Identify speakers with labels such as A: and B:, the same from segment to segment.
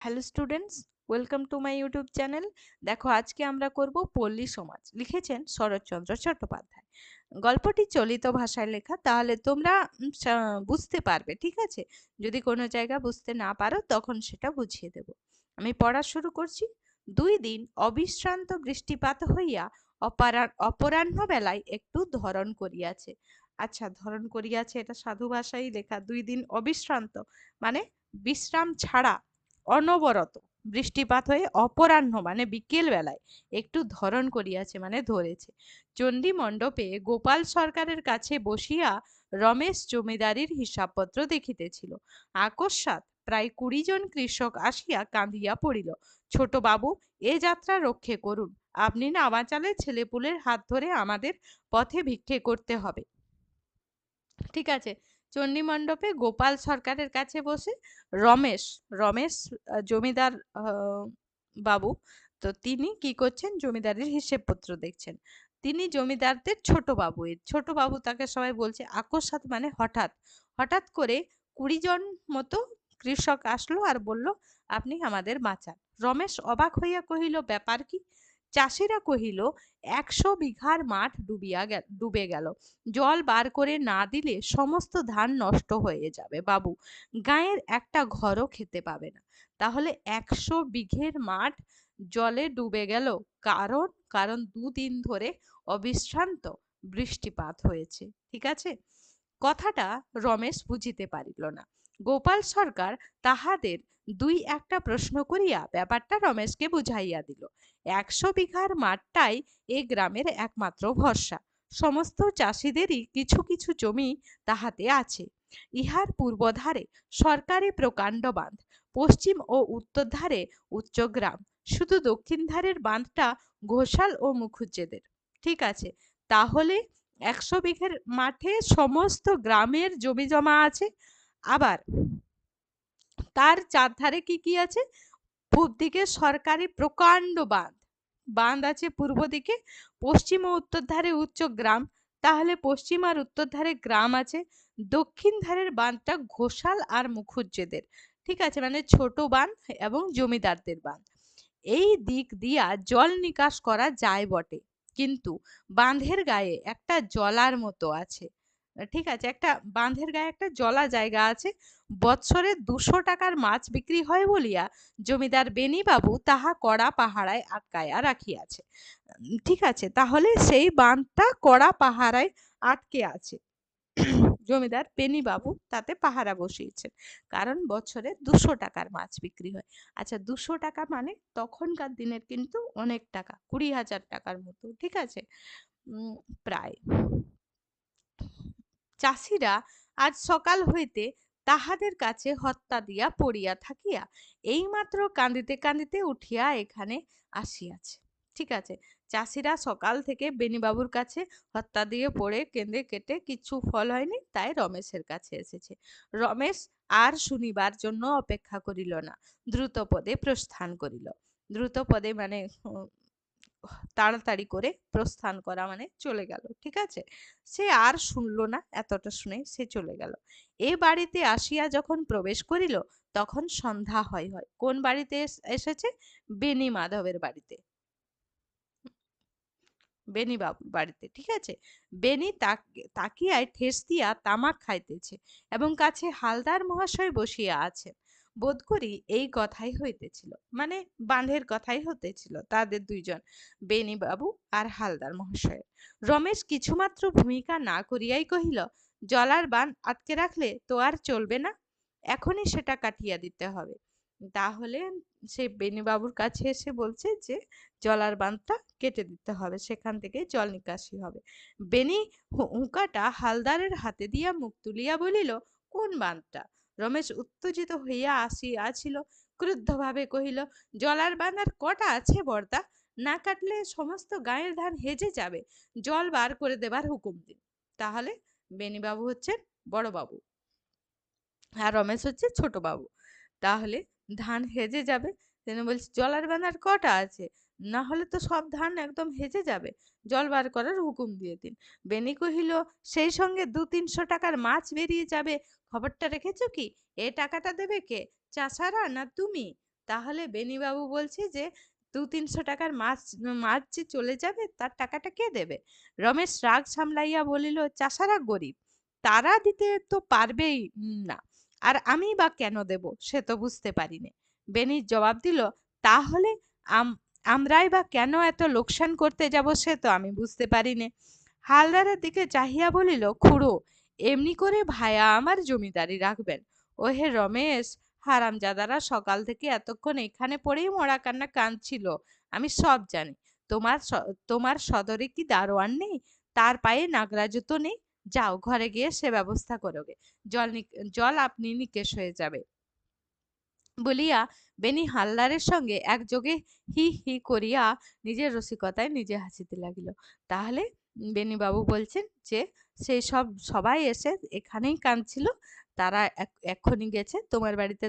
A: Hello students, welcome to my YouTube channel. দেখো, আজকে আমরা করব পল্লী সমাজ। লিখেছেন শরৎচন্দ্র চট্টোপাধ্যায়। গল্পটি চলিত ভাষায় লেখা, তাহলে তোমরা বুঝতে পারবে। ঠিক আছে? যদি কোনো জায়গা বুঝতে না পারো তখন সেটা বুঝিয়ে দেব। আমি পড়া শুরু করছি। 2 দিন অবিশ্রান্ত বৃষ্টিপাত হইয়া অপরাহ্ন বেলায় একটু ধরণ করিয়াছে। আচ্ছা, ধরণ করিয়াছে এটা সাধু ভাষায় লেখা। 2 দিন অবিশ্রান্ত মানে বিশ্রাম ছাড়া অনবরত বৃষ্টিপাত হয়ে অপরাহ্ন মানে বিকেল বেলায় একটু ধরণ করিয়াছে মানে ধরেছে। চণ্ডী মণ্ডপে গোপাল সরকারের কাছে বসিয়া রমেশ জমিদারির হিসাবপত্র দেখিতেছিল। আকস্মাৎ প্রায় 20 জন কৃষক আসিয়া কাঁদিয়া পড়িল। ছোট বাবু, এ যাত্রা রক্ষে করুন। আপনি না বাঁচালে ছেলেপুলের হাত ধরে আমাদের পথে ভিক্ষে করতে হবে। ঠিক আছে? চণ্ডী মণ্ডপে গোপাল সরকারের কাছে বসে রমেশ রমেশ জমিদার বাবু, তো তিনি কি করছেন? জমিদারির হিসেবপত্র দেখছেন। তিনি জমিদারদের ছোট বাবু। এর ছোট বাবু তাকে সবাই বলছে। আকস্মাৎ মানে হঠাৎ। হঠাৎ করে 20 জন মতো কৃষক আসলো আর বলল, আপনি আমাদের বাঁচান। রমেশ অবাক হইয়া কহিল, ব্যাপার কি? চাষিরা কহিল, 100 বিঘার মাঠ ডুবে গেল। জল বার করে না দিলে সমস্ত ধান নষ্ট হয়ে যাবে বাবু। গাঁয়ের একটা ঘরও খেতে পাবে না। তাহলে 100 বিঘের মাঠ জলে ডুবে গেল। কারণ কারণ 2 দিন ধরে অবিশ্রান্ত বৃষ্টিপাত হয়েছে। ঠিক আছে? কথাটা রমেশ বুঝিতে পারিল না। গোপাল সরকার তাহাদের 2-একটা প্রশ্ন করিয়া ব্যাপারটা রমেশকে বুঝাইয়া দিল। 100 বিঘার মাঠটাই এ গ্রামের একমাত্র ভরসা। সমস্ত চাষিদেরই কিছু কিছু জমি তাহাতে আছে। ইহার পূর্বধারে সরকারি প্রকাণ্ড বাঁধ, পশ্চিম ও উত্তর ধারে উচ্চগ্রাম, শুধু দক্ষিণ ধারের বাঁধটা ঘোষাল ও মুখুজ্জেদের। ঠিক আছে? তাহলে 100 বিঘের মাঠে সমস্ত গ্রামের জমি জমা আছে। আবার তার চারধারে কি কি আছে? পূব দিকে সরকারি প্রকাণ্ড বাঁধ, বাঁধ আছে পূর্ব দিকে। পশ্চিম ও উত্তর ধারে উচ্চ গ্রাম, তাহলে পশ্চিম আর উত্তর ধারে গ্রাম আছে। দক্ষিণ ধারের বাঁধটা ঘোষাল আর মুখুজ্জেদের। ঠিক আছে? মানে ছোট বাঁধ এবং জমিদারদের বাঁধ। এই দিক দিয়া জল নিকাশ করা যায় বটে, কিন্তু বাঁধের গায়ে একটা জলার মতো আছে। ঠিক আছে? একটা বাঁধের গায়ে একটা জলা জায়গা আছে। বৎসরে 200 টাকার মাছ বিক্রি হয় বলিয়া জমিদার বেনি বাবু তাহা কড়া পাহারায় আটকায়া রাখিয়াছে। ঠিক আছে? তাহলে সেই বাঁধটা কড়া পাহারায় আটকে আছে। জমিদার বেনি বাবু তাতে পাহারা বসিয়েছেন, কারণ বছরে 200 টাকার মাছ বিক্রি হয়। আচ্ছা, 200 টাকা মানে তখনকার দিনের কিন্তু অনেক টাকা, 20,000 টাকার মতো। ঠিক আছে? উম, প্রায়। চাষিরা আজ সকাল হইতে তাহাদের কাছে হত্যা দিয়া পড়িয়া থাকিয়া এইমাত্র কাঁদিতে কাঁদিতে উঠিয়া এখানে আসিয়াছে। ঠিক আছে? চাষিরা সকাল থেকে বেনিবাবুর কাছে হত্যা দিয়ে পড়ে কেঁদে কেটে কিছু ফল হয়নি, তাই রমেশের কাছে এসেছে। রমেশ আর শুনিবার জন্য অপেক্ষা করিল না, দ্রুত পদে প্রস্থান করিল। দ্রুত পদে মানে তাড়াতাড়ি করে প্রস্থান করা মানে চলে গেল। ঠিক আছে? সে আর শুনলো না, এতটা শুনে সে চলে গেল। এ বাড়িতে আসিয়া যখন প্রবেশ করিল তখন সন্ধ্যা হয় হয়। কোন বাড়িতে এসেছে? বেনি মাধবের বাড়িতে, বেনি বাবুর বাড়িতে। ঠিক আছে? বেনি তাকিয়ায় ঠেস দিয়া তামাক খাইতেছে এবং কাছে হালদার মহাশয় বসিয়া আছেন। বোধ করি এই কথাই হইতেছিল, মানে বাঁধের কথাই হতেছিল তাদের 2 জন, বেনি বাবু আর হালদার মহাশয়ের। রমেশ কিছুমাত্র ভূমিকা না করিয়াই কহিল, জলার বাঁধ আটকে রাখলে তো আর চলবে না, এখনই সেটা কাটিয়া দিতে হবে। তাহলে সে বেনি বাবুর কাছে এসে বলছে যে জলার বাঁধটা কেটে দিতে হবে, সেখান থেকে জল নিকাশি হবে। বেনি হুঁকাটা হালদারের হাতে দিয়া মুখ তুলিয়া বলিল, কোন বাঁধটা? রমেশ উত্তেজিত হইয়া আসিয়াছিল, ক্রুদ্ধভাবে কহিল, জলার বাঁধ আর কটা আছে বর্দা? না কাটলে সমস্ত গায়ের ধান হেজে যাবে। জল বার করে দেবার হুকুম দিন। তাহলে বেনিবাবু হচ্ছেন বড় বাবু আর রমেশ হচ্ছে ছোট বাবু। তাহলে ধান হেজে যাবে। তিনি বলছে, জলার বাঁধার কটা আছে? না হলে তো সব ধান একদম হেজে যাবে। জল বার করার হুকুম দিয়ে দিন। বেনি কহিল, সেই সঙ্গে 200-300 টাকার মাছ বেরিয়ে যাবে, খবরটা রেখেছো কি? এ টাকাটা দেবে কে? চাষারা না তুমি? তাহলে বেনিবাবু বলছে যে 200-300 টাকার মাছ মাছ যে চলে যাবে তার টাকাটা কে দেবে? রমেশ রাগ সামলাইয়া বলিল, চাষারা গরিব, তারা দিতে তো পারবেই না, আর আমি বা কেন দেব সে তো বুঝতে পারি নে। বেনির জবাব দিল, তাহলে আমরাই বা কেন এত লোকসান করতে যাব সে তো আমি বুঝতে পারি নে। হালদারের দিকে চাহিয়া বলিল, খুড়ো, এমনি করে ভায়া আমার জমিদারি রাখবেন? ওহে রমেশ, হারামজাদারা সকাল থেকে এতক্ষণ এখানে পড়েই মরা কান্না কাঁদছিল, আমি সব জানি। তোমার সদরে কি দারোয়ান নেই? তার পায়ে নাগরা জুতো নেই? যাও ঘরে গিয়ে সে ব্যবস্থা করোগে, জল আপনি নিকেশ হয়ে যাবে। বলিয়া বেনি হালদারের সঙ্গে একযোগে হি হি করিয়া নিজের রসিকতায় নিজে হাসিতে লাগিল। তাহলে বেনি বাবু বলছেন যে সেই সবাই এসে এখানেই কাঁদছিল, তারা এক্ষুনি গেছে, তোমার বাড়িতে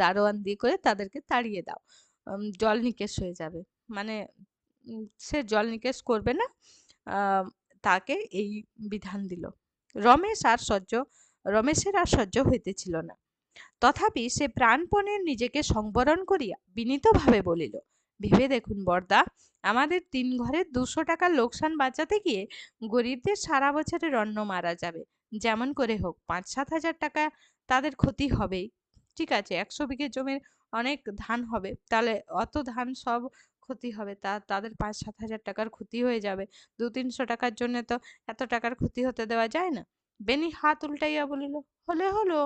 A: দারোয়ান দিয়ে করে তাদেরকে তাড়িয়ে দাও, জল নিকেশ হয়ে যাবে। মানে সে জল নিকেশ করবে না, আহ, তাকে এই বিধান দিল। রমেশের আর সহ্য হইতেছিল না। তথাপি সে প্রাণপণে নিজেকে সংবরণ করিয়া বিনীতভাবে বলিল, ভেবে দেখুন বরদা, আমাদের 3 ঘরের 200 টাকার লোকসান বাঁচাতে গিয়ে গরিবদের সারা বছরের অন্ন মারা যাবে। যেমন করে হোক 5-7 হাজার টাকা তাদের ক্ষতি হবেই। ঠিক আছে, 100 বিঘে জমির অনেক ধান হবে, তাহলে অত ধান সব ক্ষতি হবে, তাদের 5-7 হাজার টাকার ক্ষতি হয়ে যাবে। 200-300 টাকার জন্য তো এত টাকার ক্ষতি হতে দেওয়া যায় না। বেনি হাত উল্টাইয়া বলিল, হলে হলো,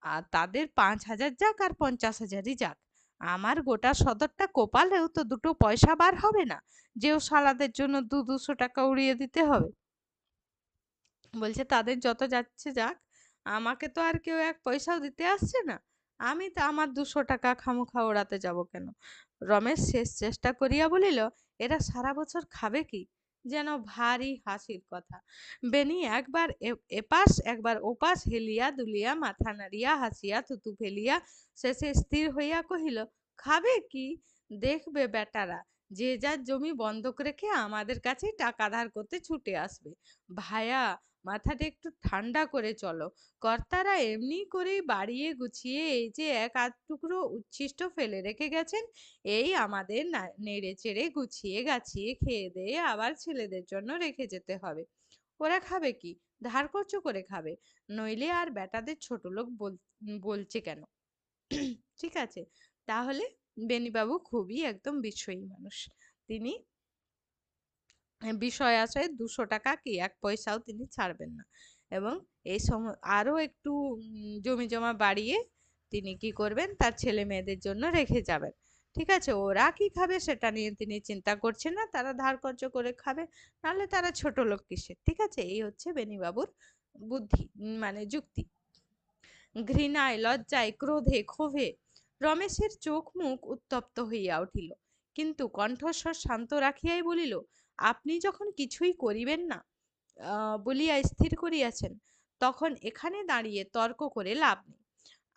A: আর তাদের 5,000 যাক আর 50,000ই যাক, আমার গোটা সদরটা কোপালেও তো 2 পয়সা বার হবে না, যেও সালাদের জন্য 200 টাকা উড়িয়ে দিতে হবে। বলছে তাদের যত যাচ্ছে যাক, আমাকে তো আর কেউ 1 পয়সাও দিতে আসছে না, আমি তো আমার 200 টাকা খামোখা ওড়াতে যাব কেন? রমেশ শেষ চেষ্টা করিয়া বলিল, এরা সারা বছর খাবে কি? যেন ভারী হাসির কথা। বেনি একবার এপাশ একবার ওপাশ হেলিয়া দুলিয়া মাথা নাড়িয়া হাসিয়া থুতু ফেলিয়া শেষে স্থির হইয়া কহিল, খাবে কি? দেখবে বেটারা, যে যার জমি বন্ধক রেখে আমাদের কাছেই টাকা ধার করতে ছুটে আসবে। ভায়া, মাথাটা একটু ঠান্ডা করে চলো, কর্তারা এমনি করেই বাড়িয়ে গুছিয়ে এই যে 1 আধ টুকরো উচ্ছিষ্ট ফেলে রেখে গেছেন, এই আমাদের নেড়ে চেড়ে গুছিয়ে গাছিয়ে খেয়ে দিয়ে আবার ছেলেদের জন্য রেখে যেতে হবে। ওরা খাবে কি? ধার কর্জ করে খাবে, নইলে আর বেটাদের ছোট লোক বলছে কেন? ঠিক আছে, তাহলে বেনিবাবু খুবই একদম বিশ্বয়ী মানুষ। তিনি বিষয় আশায় 200 টাকা কি 1 পয়সাও তিনি ছাড়বেন না, এবং এই সময় আরো একটু জমি জমা বাড়িয়ে তিনি কি করবেন, তার ছেলে মেয়েদের জন্য রেখে যাবেন। ঠিক আছে, ওরা কি খাবে সেটা নিয়ে তিনি চিন্তা করছেন না, তারা ধার কর্জ করে খাবে, নাহলে তারা ছোট লোক কিসের। ঠিক আছে, এই হচ্ছে বেনিবাবুর বুদ্ধি, মানে যুক্তি। ঘৃণায়, লজ্জায়, ক্রোধে, ক্ষোভে রমেশের চোখ মুখ উত্তপ্ত হইয়া উঠিল, কিন্তু কণ্ঠস্বর শান্ত রাখিয়াই বলিল, আপনি যখন কিছুই করিবেন না বলিয়া স্থির করিয়াছেন, তখন এখানে দাঁড়িয়ে তর্ক করে লাভ নেই।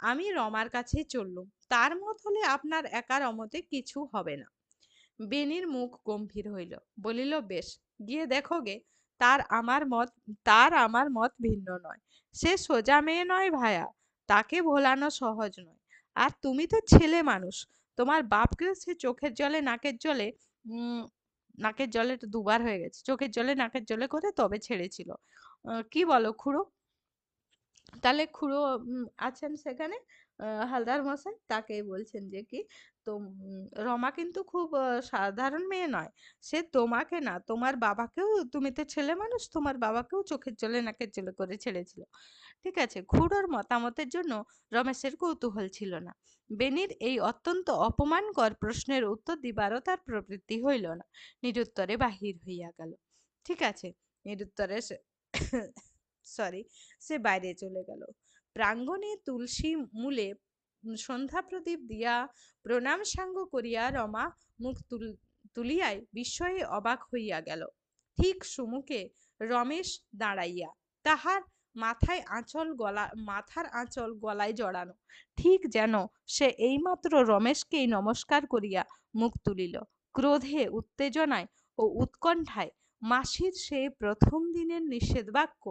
A: আমি রমার কাছেই চললুম, তার মত হলে আপনার একার অমতে কিছু হবে না। বেনির মুখ গম্ভীর হইল, বলিল, বেশ, গিয়ে দেখো গে। তার আমার মত ভিন্ন নয়, সে সোজা মেয়ে নয় ভায়া, তাকে ভোলানো সহজ নয়। আর তুমি তো ছেলে মানুষ, তোমার বাপকেও সে চোখের জলে নাকের জলে নাকের জলে 2 বার হয়ে গেছে, চোখের জলে নাকের জলে করে তবে ছেড়েছিল। কি বলো খুড়ো? তাহলে খুড়ো আছেন সেখানে, হালদার মশাই তাকেই বলছেন যে কি, তো রমা কিন্তু খুব সাধারণ মেয়ে নয়, সে তোমাকে না, তোমার বাবাকেও, তুমি তো ছেলে মানুষ, তোমার বাবাকেও চোখের জলে নাকের জলে করে ছেড়েছিল। ঠিক আছে, খুড়োর মতামতের জন্য রমেশের কৌতূহল ছিল না। বেনির এই অত্যন্ত অপমানকর প্রশ্নের উত্তর দিবারও তার প্রবৃত্তি হইল না, নিরুত্তরে বাহির হইয়া গেল। ঠিক আছে, নিরুত্তরে সরি, সে বাইরে চলে গেল। প্রাঙ্গণে তুলসী মূলে সন্ধ্যা প্রদীপ দিয়া প্রণাম সাঙ্গ করিয়া রমা মুখ তুলিয়াই বিস্ময়ে অবাক হইয়া গেল। ঠিক সুমুখে রমেশ দাঁড়াইয়া, তাহার মাথার আঁচল গলায় জড়ানো, ঠিক যেন সে এইমাত্র রমেশকেই নমস্কার করিয়া মুখ তুলিল। ক্রোধে, উত্তেজনায় ও উৎকণ্ঠায় মাসির সেই প্রথম দিনের নিষেধ বাক্য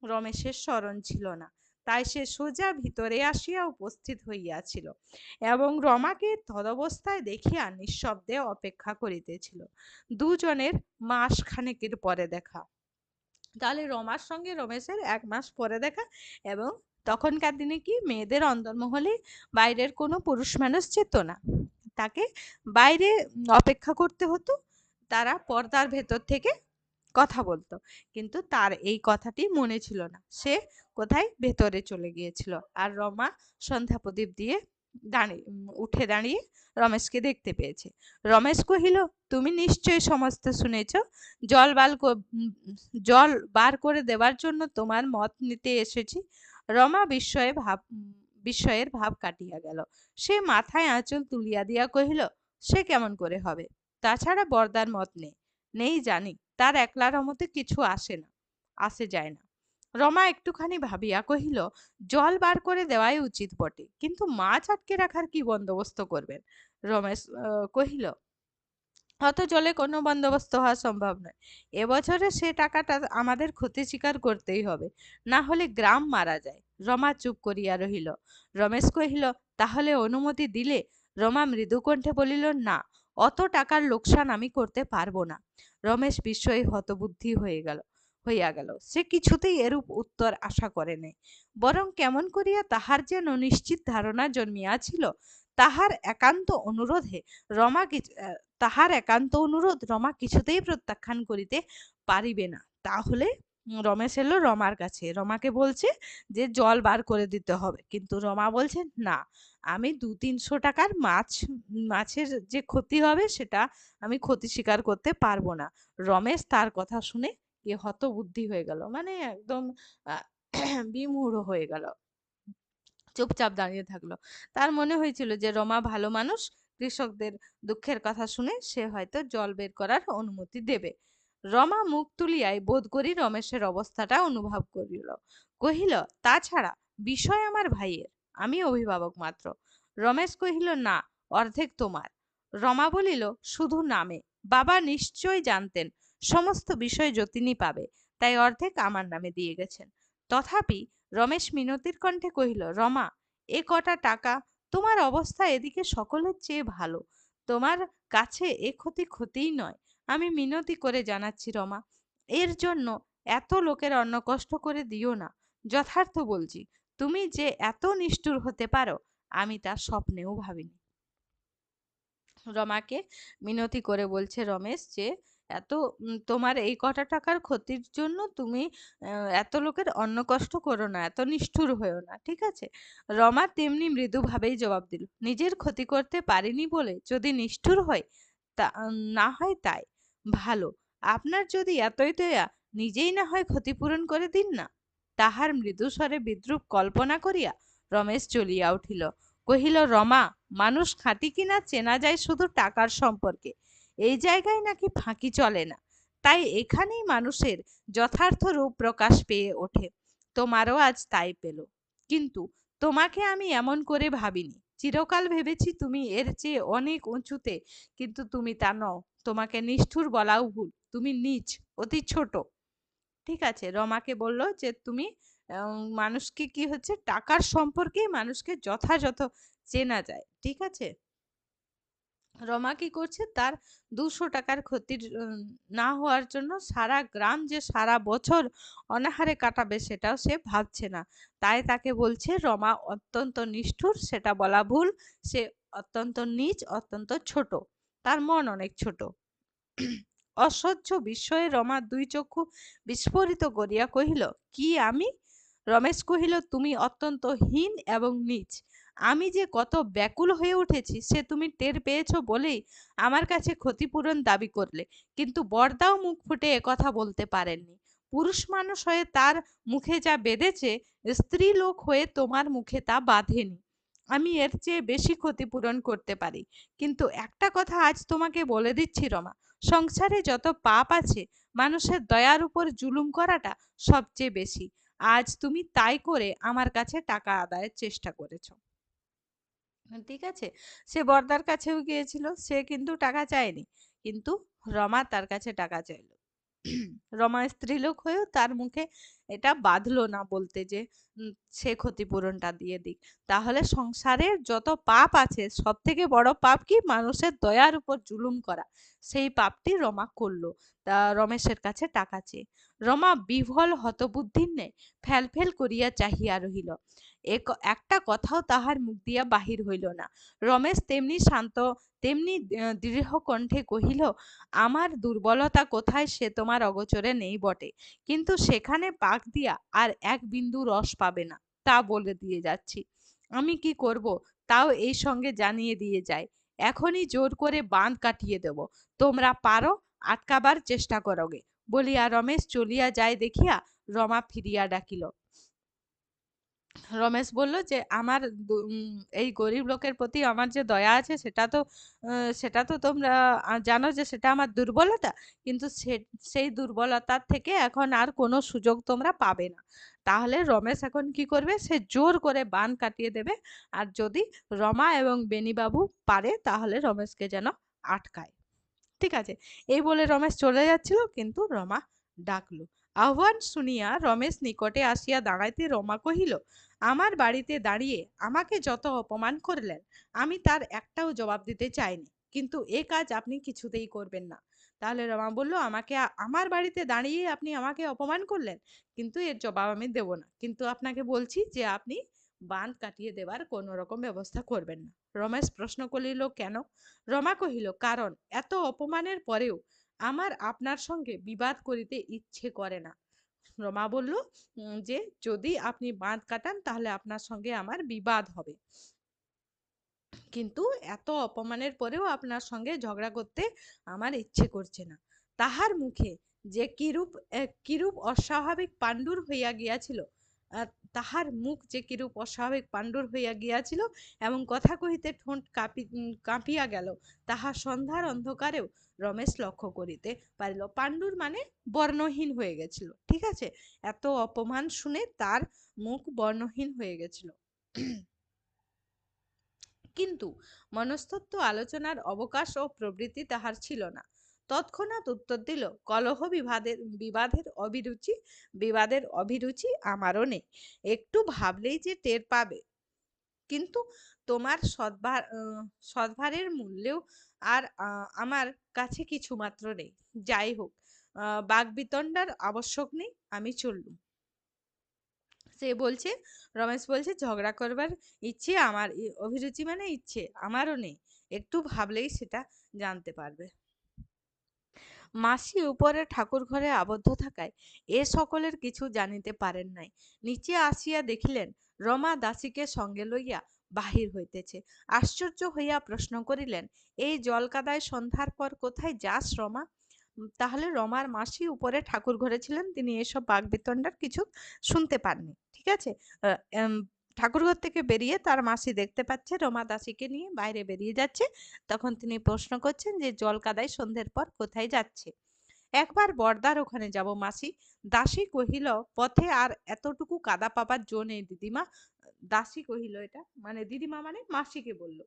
A: রমেশের স্মরণ ছিল না। তাই সে সোজা ভিতরে আসিয়া উপস্থিত হইয়াছিল এবং রমাকে তদবস্থায় দেখিয়া নিঃশব্দে অপেক্ষা করিতেছিল। দুজনের মাস খানেকের পরে দেখা। তাহলে রমার সঙ্গে রমেশের 1 মাস পরে দেখা। এবং তখনকার দিনে কি মেয়েদের অন্দরমহলে বাইরের কোনো পুরুষ মানুষ যেত না, তাকে বাইরে অপেক্ষা করতে হতো, তারা পর্দার ভেতর থেকে কথা বলতো। কিন্তু তার এই কথাটি মনে ছিল না, সে কোথায় ভেতরে চলে গিয়েছিল। আর রমা সন্ধ্যা প্রদীপ দিয়ে উঠে দাঁড়িয়ে রমেশকে দেখতে পেয়েছে। রমেশ কহিল, তুমি নিশ্চয়ই সমস্ত শুনেছ। জল বাল জল বার করে দেওয়ার জন্য তোমার মত নিতে এসেছি। রমা বিস্ময়ের ভাব কাটিয়া গেল। সে মাথায় আঁচল তুলিয়া দিয়া কহিল, সে কেমন করে হবে? তাছাড়া বরদার মত নেই। নেই জানি, তার একলার মতে কিছু আসে যায় না। রমা একটুখানি ভাবিয়া কহিল, জল বার করে দেওয়াই উচিত বটে, কিন্তু মাছ আটকে রাখার কি বন্দোবস্ত করবেন? রমেশ কহিল, অত জলে কোনো বন্দোবস্ত হওয়া সম্ভব নয়। এবছরে সে টাকাটা আমাদের ক্ষতি স্বীকার করতেই হবে, না হলে গ্রাম মারা যায়। রমা চুপ করিয়া রহিল। রমেশ কহিল, তাহলে অনুমতি দিলে? রমা মৃদু কণ্ঠে বলিল, না, অত টাকার লোকসান আমি করতে পারবো না। রমেশ বিস্ময়ে হতবুদ্ধি হইয়া গেল। সে কিছুতেই এরূপ উত্তর আশা করে নাই, বরং কেমন করিয়া তাহার যেন নিশ্চিত ধারণা জন্মিয়াছিল তাহার একান্ত অনুরোধে রমা তাহার একান্ত অনুরোধ রমা কিছুতেই প্রত্যাখ্যান করিতে পারিবে না। তাহলে রমেশ এলো রমার কাছে, রমাকে বলছে যে জল বার করে দিতে হবে, কিন্তু রমা বলছে না, আমি 200-300 টাকার মাছের যে ক্ষতি হবে সেটা আমি ক্ষতি স্বীকার করতে পারবো না। রমেশ তার কথা শুনে কি হতবুদ্ধি হয়ে গেল, মানে একদম বিমূঢ় হয়ে গেল, চুপচাপ দাঁড়িয়ে থাকলো। তার মনে হয়েছিল যে রমা ভালো মানুষ, কৃষকদের দুঃখের কথা শুনে সে হয়তো জল বের করার অনুমতি দেবে। রমা মুখ তুলিয়াই বোধ করি রমেশের অবস্থাটা অনুভব করিল। কহিল, তাছাড়া বিষয় আমার ভাইয়ের, আমি অভিভাবক মাত্র। রমেশ কহিল, না, অর্ধেক তোমার। রমা বলিল, শুধু নামে। বাবা নিশ্চয় জানতেন সমস্ত বিষয় যতীনই পাবে, তাই অর্ধেক আমার নামে দিয়ে গেছেন। তথাপি রমেশ মিনতির কণ্ঠে কহিল, রমা, এ কটা টাকা, তোমার অবস্থা এদিকে সকলের চেয়ে ভালো, তোমার কাছে এ ক্ষতিই নয়। আমি মিনতি করে জানাচ্ছি রমা, এর জন্য এত লোকের অন্ন কষ্ট করে দিও না। যথার্থ বলছি, তুমি যে এত নিষ্ঠুর হতে পারো আমি তা স্বপ্নেও ভাবিনি। রমাকে মিনতি করে বলছে রমেশ যে এত তোমার এই কটা টাকার ক্ষতির জন্য তুমি এত লোকের অন্ন কষ্ট করো না, এত নিষ্ঠুর হয়েও না, ঠিক আছে? রমা তেমনি মৃদুভাবেই জবাব দিল, নিজের ক্ষতি করতে পারিনি বলে যদি নিষ্ঠুর হয়, তা না হয় তাই ভালো। আপনার যদি এতই দয়া, নিজেই না হয় ক্ষতিপূরণ করে দিন না। তাহার মৃদু স্বরে বিদ্রুপ কল্পনা করিয়া রমেশ চলিয়া উঠিল। কহিল, রমা, মানুষ খাঁটি কিনা চেনা যায় শুধু টাকার সম্পর্কে। এই জায়গায় নাকি ফাঁকি চলে না, তাই এখানেই মানুষের যথার্থ রূপ প্রকাশ পেয়ে ওঠে। তোমারও আজ তাই পেল। কিন্তু তোমাকে আমি এমন করে ভাবিনি, চিরকাল ভেবেছি তুমি এর চেয়ে অনেক উঁচুতে, কিন্তু তুমি তা নও। তোমাকে নিষ্ঠুর বলাও ভুল, তুমি নীচ, অতি ছোট। ঠিক আছে, রমাকে বলল যে তুমি মানুষকে কি হচ্ছে টাকার সম্পর্কে মানুষকে যথাযথ চেনা যায়, ঠিক আছে? রমা কি করছে, তার 200 টাকার ক্ষতির না হওয়ার জন্য সারা গ্রাম যে সারা বছর অনাহারে কাটাবে সেটাও সে ভাবছে না। তাই তাকে বলছে রমা অত্যন্ত নিষ্ঠুর, সেটা বলা ভুল, সে অত্যন্ত নীচ, অত্যন্ত ছোট, তার মন অনেক ছোট। অসহ্য বিস্ময়ে রমার 2 চক্ষু বিস্ফোরিত করিয়া কহিল, কি আমি? রমেশ কহিল, তুমি অত্যন্ত হীন এবং নীচ। আমি যে কত ব্যাকুল হয়ে উঠেছি সে তুমি টের পেয়েছ বলেই আমার কাছে ক্ষতিপূরণ দাবি করলে, কিন্তু বরদাও মুখ ফুটে একথা বলতে পারেননি। পুরুষ মানুষ হয়ে তার মুখে যা বেঁধেছে, স্ত্রী লোক হয়ে তোমার মুখে তা বাঁধেনি। আমি এর চেয়ে বেশি ক্ষতিপূরণ করতে পারি, কিন্তু একটা কথা আজ তোমাকে বলে দিচ্ছি রমা, সংসারে যত পাপ আছে মানুষের দয়ার উপর জুলুম করাটা সবচেয়ে বেশি। আজ তুমি তাই করে আমার কাছে টাকা আদায়ের চেষ্টা করেছো। ঠিক আছে, সে বরদার কাছেও গিয়েছিল, সে কিন্তু টাকা চায়নি, কিন্তু রমা তার কাছে টাকা চাইল। রমা স্ত্রীলোক হয়েও তার মুখে এটা বাঁধলো না বলতে যে সে ক্ষতিপূরণটা দিয়ে দিক। তাহলে সংসারের যত পাপ আছে সব থেকে বড় পাপ কি? মানুষের দয়ার উপর জুলুম করা। সেই পাপটি রমা করলো রমেশের কাছে টাকা চেয়ে। রমা বিহ্বল হতবুদ্ধির ন্যায় ফ্যাল ফেল করিয়া চাহিয়া রহিল। একটা কথাও তাহার মুখ দিয়া বাহির হইল না। রমেশ তেমনি শান্ত তেমনি দৃঢ় কণ্ঠে কহিল, আমার দুর্বলতা কোথায় সে তোমার অগোচরে নেই বটে, কিন্তু সেখানে পাক দিয়া আর এক বিন্দু রস পাবে না, তা বলে দিয়ে যাচ্ছি। আমি কি করব তাও এই সঙ্গে জানিয়ে দিয়ে যাই। এখনই জোর করে বাঁধ কাটিয়ে দেব, তোমরা পারো আটকাবার চেষ্টা করোগে। বলিয়া রমেশ চলিয়া যায় দেখিয়া রমা ফিরিয়া ডাকিল। রমেশ বলল যে আমার এই গরিব লোকের প্রতি আমার যে দয়া আছে সেটা তো তোমরা জানো যে সেটা আমার দুর্বলতা, কিন্তু সেই দুর্বলতার থেকে এখন আর কোনো সুযোগ তোমরা পাবে না। তাহলে রমেশ এখন কি করবে? সে জোর করে বাঁধ কাটিয়ে দেবে, আর যদি রমা এবং বেনিবাবু পারে তাহলে রমেশকে যেন আটকায়। ঠিক আছে, এই বলে রমেশ চলে যাচ্ছিল, কিন্তু রমা ডাকলো। আহ্বান শুনিয়া রমেশ নিকটে আসিয়া দাঁড়াইতে রমা কহিল, আমার বাড়িতে দাঁড়িয়ে আমাকে যত অপমান করলেন আমি তার একটাও জবাব দিতে চাইনি, কিন্তু এ কাজ আপনি কিছুতেই করবেন না। তাহলে রমা বলল, আমাকে আমার বাড়িতে দাঁড়িয়ে আপনি আমাকে অপমান করলেন, কিন্তু এর জবাব আমি দেব না, কিন্তু আপনাকে বলছি যে আপনি বাঁধ কাটিয়ে দেবার কোনো রকম ব্যবস্থা করবেন না। রমেশ প্রশ্ন করিল, কেন? রমা কহিল, কারণ এত অপমানের পরেও আমার আপনার সঙ্গে বিবাদ করিতে ইচ্ছে করে না। রমা বলল যে যদি আপনি বাঁধ কাটান তাহলে আপনার সঙ্গে আমার বিবাদ হবে, কিন্তু এত অপমানের পরেও আপনার সঙ্গে ঝগড়া করতে আমার ইচ্ছে করছে না। তাহার মুখে যে কিরূপ অস্বাভাবিক পাণ্ডুর হইয়া গিয়াছিল, তাহার মুখ যে কিরূপ অস্বাভাবিক পাণ্ডুর হইয়া গিয়াছিল এবং কথা কহিতে ঠোঁট কাঁপিয়া গেল, তাহা সন্ধ্যার অন্ধকারেও রমেশ লক্ষ্য করিতে পারিল। পাণ্ডুর মানে বর্ণহীন হয়ে গেছিল। ঠিক আছে, এত অপমান শুনে তার মুখ বর্ণহীন হয়ে গেছিল। কিন্তু মনস্তত্ত্ব আলোচনার অবকাশ ও প্রবৃত্তি তাহার ছিল না। তৎক্ষণাৎ উত্তর দিল, কলহ বিবাদের অভিরুচি আমারও নেই, একটু ভাবলেই যে টের পাবে, কিন্তু তোমার সদ্ভারের মূল্যেও আর আমার কাছে কিছু মাত্র নেই। যাই হোক, বাগবিতণ্ডার আবশ্যক নেই, আমি চললুম। সে বলছে, রমেশ বলছে, ঝগড়া করবার ইচ্ছে আমার, অভিরুচি মানে ইচ্ছে আমারও নেই, একটু ভাবলেই সেটা জানতে পারবে। মাসি উপরে ঠাকুর ঘরে আবদ্ধ থাকায় এ সকলের কিছু জানিতে পারেন নাই। নিচে আসিয়া দেখিলেন রমা দাসীকে সঙ্গে লইয়া বাহির হইতেছে। আশ্চর্য হইয়া প্রশ্ন করিলেন, এই জলকাদায় সন্ধ্যার পর কোথায় যাস রমা? তাহলে রমার মাসি উপরে ঠাকুর ঘরে ছিলেন, তিনি এসব বাগবিতণ্ডার কিছু শুনতে পাননি। ঠিক আছে, ঠাকুরঘর থেকে বেরিয়ে তার মাসি দেখতে পাচ্ছে রমা দাসীকে নিয়ে বাইরে বেরিয়ে যাচ্ছে। তখন তিনি প্রশ্ন করছেন যে জল কাদায় সন্ধ্যের পর কোথায় যাচ্ছে? একবার বর্দার ওখানে যাব মাসি। দাসী কহিল, পথে আর এতটুকু কাদা পাবার জো নেই দিদিমা। দাসী কহিল, এটা মানে দিদিমা মানে মাসিকে বলল,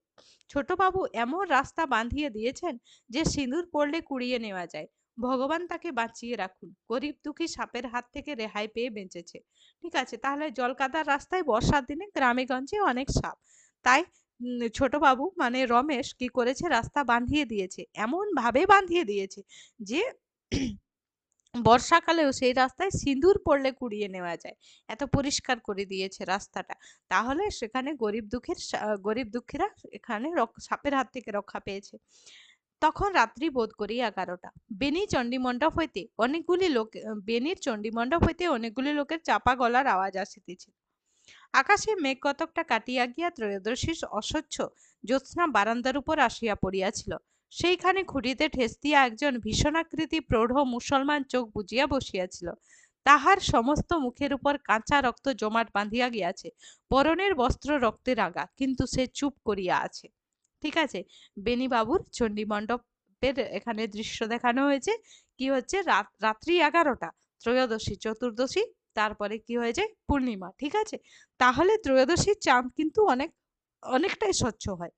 A: ছোট বাবু এমন রাস্তা বাঁধিয়ে দিয়েছেন যে সিঁদুর পড়লে কুড়িয়ে নেওয়া যায়। ভগবান তাকে বাঁচিয়ে রাখুন, গরিব দুঃখী সাপের হাত থেকে রেহাই পেয়ে বেঁচেছে। ঠিক আছে, তাহলে জলকাদার রাস্তায় বর্ষার দিনে গ্রামে গঞ্জে অনেক সাপ, তাই ছোট বাবু মানে রমেশ কি করেছে, রাস্তা বাঁধিয়ে দিয়েছে, এমন ভাবে বাঁধিয়ে দিয়েছে যে বর্ষাকালেও সেই রাস্তায় সিঁদুর পড়লে কুড়িয়ে নেওয়া যায়, এত পরিষ্কার করে দিয়েছে রাস্তাটা। তাহলে সেখানে গরিব দুঃখীরা এখানে সাপের হাত থেকে রক্ষা পেয়েছে। তখন রাত্রি বোধ করি 11টা। বেনির চণ্ডীমণ্ডপ হইতে অনেকগুলি লোকের চাপা গলার আওয়াজ আসিতেছে। আকাশে মেঘ কতকটা কাটিয়া গিয়া ত্রয়োদশীর অস্বচ্ছ জ্যোৎস্না বারান্দার উপর আসিয়া পড়িয়াছিল। সেইখানে খুঁটিতে ঠেস দিয়া একজন ভীষণাকৃতি প্রৌঢ় মুসলমান চোখ বুজিয়া বসিয়াছিল। তাহার সমস্ত মুখের উপর কাঁচা রক্ত জমাট বাঁধিয়া গিয়াছে, পরনের বস্ত্র রক্তে রাঙা, কিন্তু সে চুপ করিয়া আছে। ঠিক আছে, বেনিবাবুর চণ্ডীমণ্ডপের এখানে দৃশ্য দেখানো হয়েছে। কি হচ্ছে, রাত্রি 11টা, ত্রয়োদশী, চতুর্দশী, তারপরে কি হয়ে যায়, পূর্ণিমা। ঠিক আছে, তাহলে ত্রয়োদশীর চাঁদ কিন্তু অনেকটাই স্বচ্ছ হয়।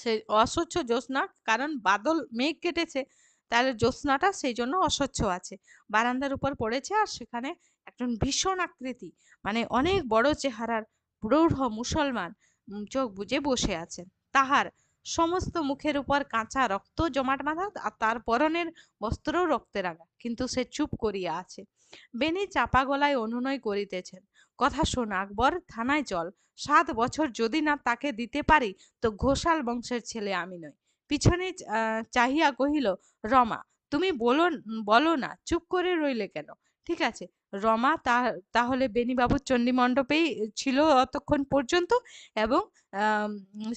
A: সেই অস্বচ্ছ জ্যোৎস্না, কারণ বাদল মেঘ কেটেছে, তাহলে জ্যোৎস্নাটা সেই জন্য অস্বচ্ছ আছে, বারান্দার উপর পড়েছে। আর সেখানে একজন ভীষণ আকৃতি, মানে অনেক বড় চেহারার প্রৌঢ় মুসলমান চোখ বুজে বসে আছেন। তাহার সমস্ত মুখের উপর কাঁচা রক্ত জমাট বাঁধা, আর তার পরনের বস্ত্রও রক্তে রাঙা, কিন্তু সে চুপ করিয়া আছে। বেনি চাপা গলায় অনুনয় করিতেছেন, কথা শোন আকবর, থানায় চল। 7 বছর যদি না তাকে দিতে পারি তো ঘোষাল বংশের ছেলে আমি নই। পিছনে চাহিয়া কহিল, রমা, তুমি বলো না, চুপ করে রইলে কেন? ঠিক আছে, রমা তাহলে বেনিবাবুর চণ্ডী মণ্ডপেই ছিল অতক্ষণ পর্যন্ত। এবং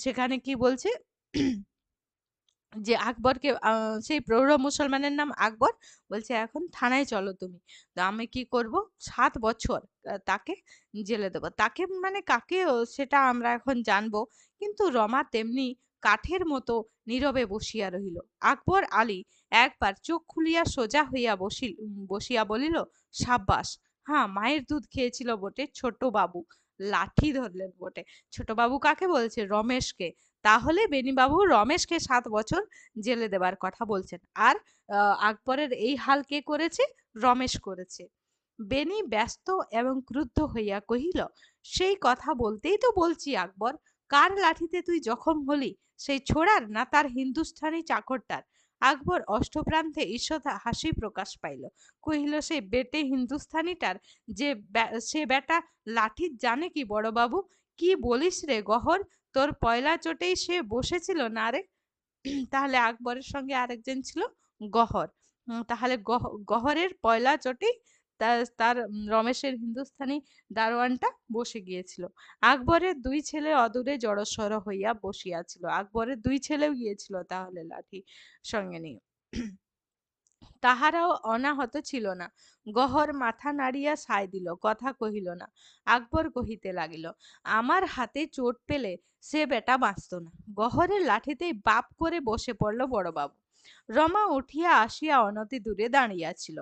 A: সেখানে কি বলছে যে আকবরকে, সেই প্রৌঢ় মুসলমানের নাম আকবর, বলছে এখন থানায় চলো তুমি। তো আমি কি করব? 7 বছর তাকে জেলে দেবো। তাকে মানে কাকে, সেটা আমরা এখন জানবো। কিন্তু রমা তেমনি কাঠের মতো নীরবে বসিয়া রহিল। আকবর আলী একবার চোখ খুলিয়া সোজা হইয়া বসিয়া বলিল, সাব্বাস, হ্যাঁ, মায়ের দুধ খেয়েছিল বটে ছোট বাবু, লাঠি ধরলেন বটে। ছোট বাবু কাকে বলছে? রমেশকে। তাহলে বেনিবাবু রমেশকে 7 বছর জেলে দেবার কথা বলছেন। আর আকবরের এই হাল কে করেছে? রমেশ করেছে। বেনি ব্যস্ত এবং ক্রুদ্ধ হইয়া কহিল, সেই কথা বলতেই তো বলছি আকবর, কার লাঠিতে তুই জখম হলি? সেই ছোড়ার না তার হিন্দুস্থানি চাকরটার? আকবর অষ্টপ্রান্তে ঈষৎ হাসি প্রকাশ পাইল। কহিল, সেই বেটে হিন্দুস্থানিটার, যে সে বেটা লাঠির জানে কি বড় বাবু? কি বলিস রে গহর, তোর পয়লা চোটেই সে বসেছিল না রে? তাহলে আকবরের সঙ্গে আরেকজন ছিল গহর। তাহলে গহরের পয়লা চোটেই তার রমেশের হিন্দুস্থানি দারোয়ানটা বসে গিয়েছিল। আকবরের 2 ছেলে অদূরে জড়সড় হইয়া বসিয়াছিল। আকবরের 2 ছেলেও গিয়েছিল তাহলে লাঠি সঙ্গে নিয়ে। তাহারাও অনাহত ছিল না। গহর মাথা নাড়িয়া সায় দিল, কথা কহিল না। আকবর কহিতে লাগিল, আমার হাতে চোট পেলে সে বেটা বাঁচত না। গহরের লাঠিতেই বাপ করে বসে পড়ল বড়বাবু। রমা উঠিয়া আসিয়া অনতি দূরে দাঁড়িয়াছিল।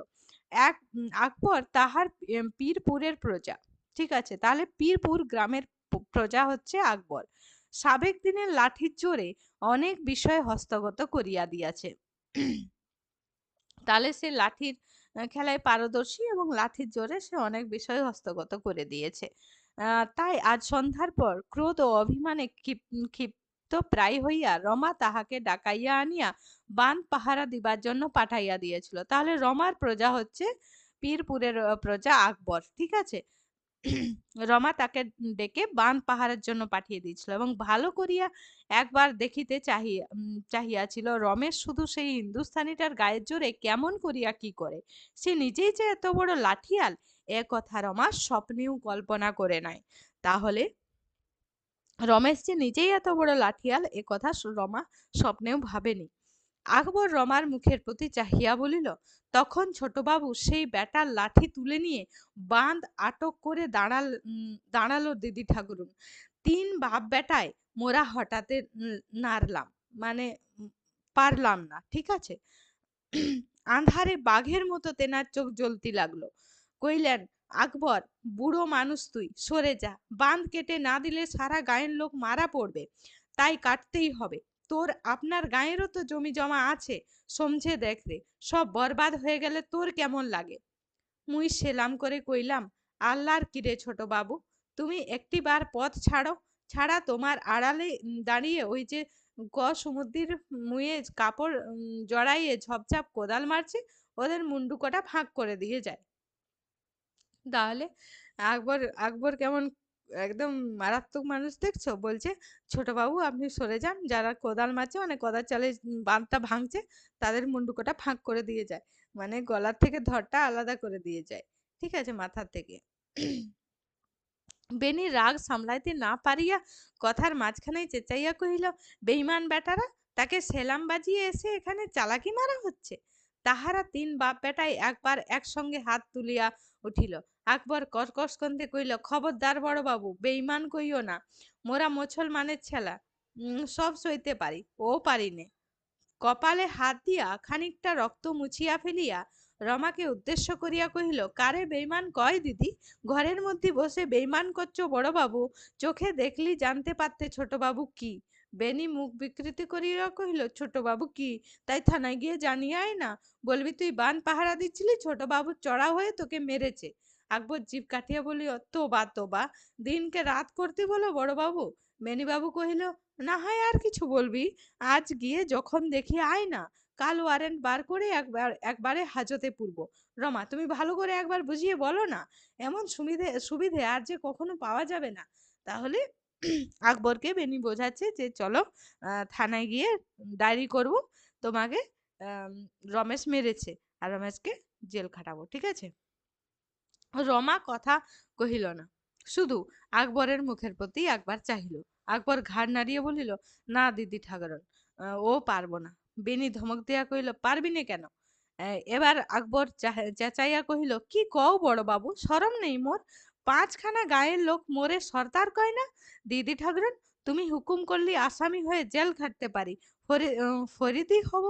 A: আকবর তাহার পীরপুরের প্রজা। ঠিক আছে, তাহলে পীরপুর গ্রামের প্রজা হচ্ছে আকবর। সাবেক দিনের লাঠির জোরে অনেক বিষয় হস্তগত করিয়া দিয়াছে। তাহলে সে লাঠির খেলায় পারদর্শী এবং লাঠির জোরে সে অনেক বিষয় হস্তগত করে দিয়েছে। তাই আজ সন্ধ্যার পর ক্রোধ ও অভিমানে ক্ষিপ্ত প্রায় হইয়া রমা তাহাকে ডাকাইয়া আনিয়া বান পাহারা দিবার জন্য পাঠাইয়া দিয়েছিল। তাহলে রমার প্রজা হচ্ছে পীরপুরের প্রজা আকবর। ঠিক আছে, রমা তাকে ডেকে বান পাহারার জন্য পাঠিয়ে দিয়েছিল এবং ভালো করিয়া একবার দেখিতে চাহিয়াছিল রমেশ শুধু সেই হিন্দুস্থানিটার গায়ের জোরে কেমন করিয়া কি করে। সে নিজেই যে এত বড় লাঠিয়াল, এ কথা রমা স্বপ্নেও কল্পনা করে নাই। তাহলে রমেশ যে নিজেই এত বড় লাঠিয়াল, এ কথা রমা স্বপ্নেও ভাবেনি। আকবর রমার মুখের প্রতি চাহিয়া বলিল, তখন ছোটবাবু সেই বেটার লাঠি তুলে নিয়ে বাঁধ আটক করে দাঁড়ালো দিদি ঠাকুরুন। 3 বাপ বেটায় মোরা হঠাতে নারলাম, মানে পারলাম না। ঠিক আছে, আঁধারে বাঘের মতো তেনার চোখ জ্বলতে লাগলো। কইলেন, আকবর, বুড়ো মানুষ তুই, সরে যা। বাঁধ কেটে না দিলে সারা গায়ের লোক মারা পড়বে, তাই কাটতেই হবে। তোর আপনার গায়েরও তো জমি জমা আছে, সমঝে দেখ রে, সব বরবাদ হয়ে গেলে তোর কেমন লাগে? মুই সেলাম করে কইলাম, আল্লাহর কিরে ছোট বাবু, তুমি একটি বার পথ ছাড়া তোমার আড়ালে দাঁড়িয়ে ওই যে সমুদ্রের মুয়ে কাপড় জড়াইয়ে ঝপঝপ কোদাল মারছে, ওদের মুন্ডু কটা ফাঁক করে দিয়ে যায়। তাহলে আকবর আকবর কেমন একদম মারাত্মক মানুষ দেখছো? বলছে, ছোট বাবু আপনি সরে যান, যারা কোদাল মারছে, মানে কোদাল চালে বাঁধটা ভাঙছে, তাদের মুন্ডুকোটা ফাঁক করে দিয়ে যায়, মানে গলার থেকে ধরটা আলাদা করে দিয়ে যায়। ঠিক আছে, মাথার থেকে। বেনি রাগ সামলাইতে না পারিয়া কথার মাঝখানেই চেঁচাইয়া কহিল, বেঈমান বেটারা, তাকে সেলাম বাজিয়ে এসে এখানে চালাকি মারা হচ্ছে। তাহারা 3 বাপ বেটাই একবার একসঙ্গে হাত তুলিয়া উঠিল। আকবর কর্কশ কণ্ঠে কইল, খবরদার বড় বাবু, বেঈমান কইও না, মোরা মুসলমানের ছেলা, সব সইতে পারি, ও পারি নে। কপালে হাত দিয়া খানিকটা রক্ত মুছিয়া ফেলিয়া রমাকে উদ্দেশ্য করিয়া কহিল, কারে বেইমান কয় দিদি? ঘরের মধ্যে বসে বেইমান করছো বড় বাবু, চোখে দেখলি জানতে পারতে ছোট বাবু কি? বেনি মুখ বিকৃতি করিয়া কহিল, ছোট বাবু কি, তাই থানায় গিয়ে জানিয়ে আয় না, বলবি তুই বান পাহারা দিচ্ছিলি, ছোট বাবু চড়া হয়ে তোকে মেরেছে। আকবর জিভ কাটিয়া বলিল, তোবা তোবা, দিনকে রাত করতে বলো বড় বাবু। বেনি বাবু কহিল, না হয় আর কিছু বলবি, আজ গিয়ে যখন দেখি আয় না, কাল ওয়ারেন্ট বার করে একবারে হাজতে পূর্ব। রমা, তুমি ভালো করে একবার বুঝিয়ে বলো না, এমন সুবিধে সুবিধে আর যে কখনো পাওয়া যাবে না। তাহলে আকবরকে বেনি বোঝাচ্ছে যে চলো থানায় গিয়ে ডায়েরি করব, তোমাকে আম, রমেশ মেরেছে আর রমেশকে জেল খাটাবো, ঠিক আছে। রমা কথা কহিল না, শুধু আকবরের মুখের প্রতি একবার চাহিল। আকবর ঘাড় নাড়িয়ে বলিল, না দিদি ঠাকরুন, ও পারবো না। বেনি ধমক দিয়া কহিল, পারবি না কেন? এবার আকবর চেঁচাইয়া কহিল, কি কও বড় বাবু, শরম নেই মোর? পাঁচখানা গায়ের লোক মোরে সর্দার কয় না? দিদি ঠাকরুন, তুমি হুকুম করলি আসামি হয়ে জেল খাটতে পারি, ফরিদি হব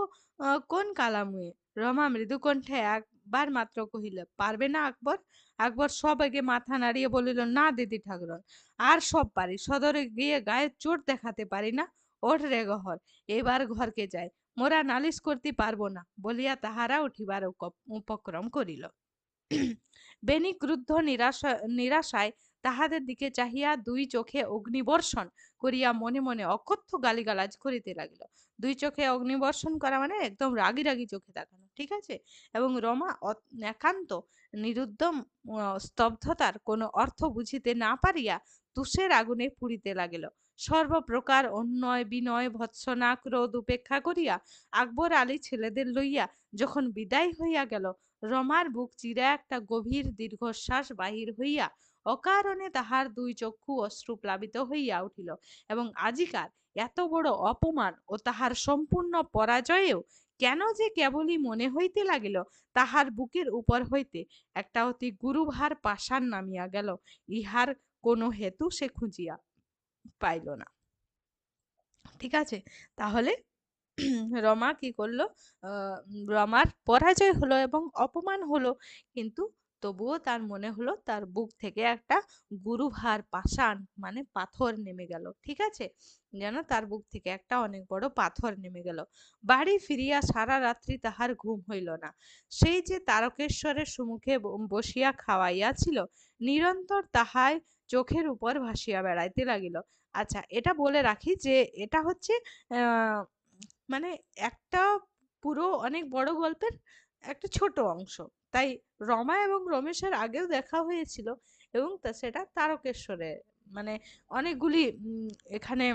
A: কোন কালামুয়ে? রমা মৃদু কণ্ঠে একবার মাত্র কহিল, পারবে না আকবর? আকবর সবেগে মাথা নাড়িয়ে বলিল, না দিদি ঠাকরুন, আর সব পারি, সদরে গিয়ে গায়ে চোট দেখাতে পারি না। ওঠ রে গহর, এবার ঘরকে যাই, মোরা নালিশ করতে পারবো না, বলিয়া তাহারা উঠিবার উপক্রম করিল। বেনি ক্রুদ্ধ নিরাশায় তাহাদের দিকে চাহিয়া দুই চোখে অগ্নিবর্ষণ করিয়া মনে মনে অকথ্য গালিগালাজ করিতে লাগিল। দুই চোখে অগ্নিবর্ষণ করা মানে একদম রাগি রাগি চোখে তাকানো, ঠিক আছে। এবং রমা একান্ত নিরুদ্যম স্তব্ধতার কোনো অর্থ বুঝিতে না পারিয়া তুষের আগুনে পুড়িতে লাগিল। সর্বপ্রকার অন্যয় বিনয় ভৎসনা ক্রোধ উপেক্ষা করিয়া আকবর আলী ছেলেদের লইয়া যখন বিদায় হইয়া গেল, রমার বুক চিরা একটা গভীর দীর্ঘশ্বাস বাহির হইয়া অকারণে তাহার দুই চক্ষু অশ্রুপ্লাবিত হইয়া উঠিল, এবং আজিকার এত বড় অপমান ও তাহার সম্পূর্ণ পরাজয়েও কেন যে কেবলই মনে হইতে লাগিল তাহার বুকের উপর হইতে একটা অতি গুরুভার পাষাণ নামিয়া গেল, ইহার কোনো হেতু সে খুঁজিয়া পাইল না। ঠিক আছে, তাহলে রমা কি করলো? রমার পরাজয় হলো এবং অপমান হলো, কিন্তু তবুও তার মনে হলো তার বুক থেকে একটা গুরুভার পাষাণ মানে পাথর নেমে গেল, ঠিক আছে, যেন তার বুক থেকে একটা অনেক বড় পাথর নেমে গেল। বাড়ি ফিরিয়া সারা রাত্রি তাহার ঘুম হইল না। সেই যে তারকেশ্বরের সম্মুখে বসিয়া খাওয়াইয়াছিল, নিরন্তর তাহাই চোখের উপর ভাসিয়া বেড়াইতে লাগিল। আচ্ছা, এটা বলে রাখি যে এটা হচ্ছে আহ মানে একটা পুরো অনেক বড় গল্পের একটা ছোট অংশ। তাই রমা এবং রমেশের আগেও দেখা হয়েছিল, এবং সেটা তারকেশ্বরে, মানে অনেকগুলি এখানে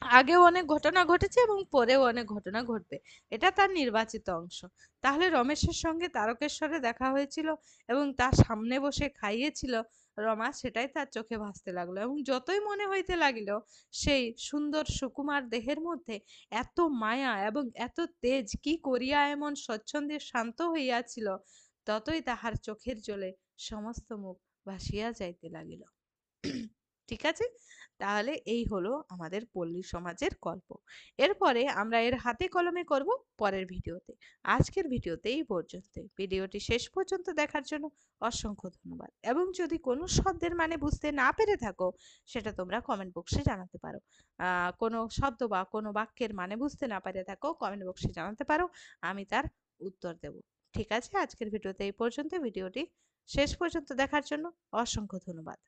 A: আগেও অনেক ঘটনা ঘটেছে এবং পরেও অনেক ঘটনা ঘটবে, এটা তার নির্বাচিত অংশ। তাহলে রমেশের সঙ্গে তারকেশ্বরে দেখা হয়েছিল এবং তার সামনে বসে খাইয়েছিল রমা, সেটাই তার চোখে ভাসতে লাগলো, এবং যতই মনে হইতে লাগিল সেই সুন্দর সুকুমার দেহের মধ্যে এত মায়া এবং এত তেজ কি করিয়া এমন স্বচ্ছন্দে শান্ত হইয়াছিল, ততই তাহার চোখের জলে সমস্ত মুখ ভাসিয়া যাইতে লাগিল। ঠিক আছে, তাহলে এই হলো আমাদের পল্লী সমাজের গল্প। এরপরে আমরা এর হাতে কলমে করব পরের ভিডিওতে। আজকের ভিডিওতে এই পর্যন্ত। ভিডিওটি শেষ পর্যন্ত দেখার জন্য অসংখ্য ধন্যবাদ, এবং যদি কোনো শব্দের মানে বুঝতে না পেরে থাকো সেটা তোমরা কমেন্ট বক্সে জানাতে পারো। কোনো শব্দ বা কোনো বাক্যের মানে বুঝতে না পেরে থাকো কমেন্ট বক্সে জানাতে পারো, আমি তার উত্তর দেব। ঠিক আছে, আজকের ভিডিওতে এই পর্যন্ত। ভিডিওটি শেষ পর্যন্ত দেখার জন্য অসংখ্য ধন্যবাদ।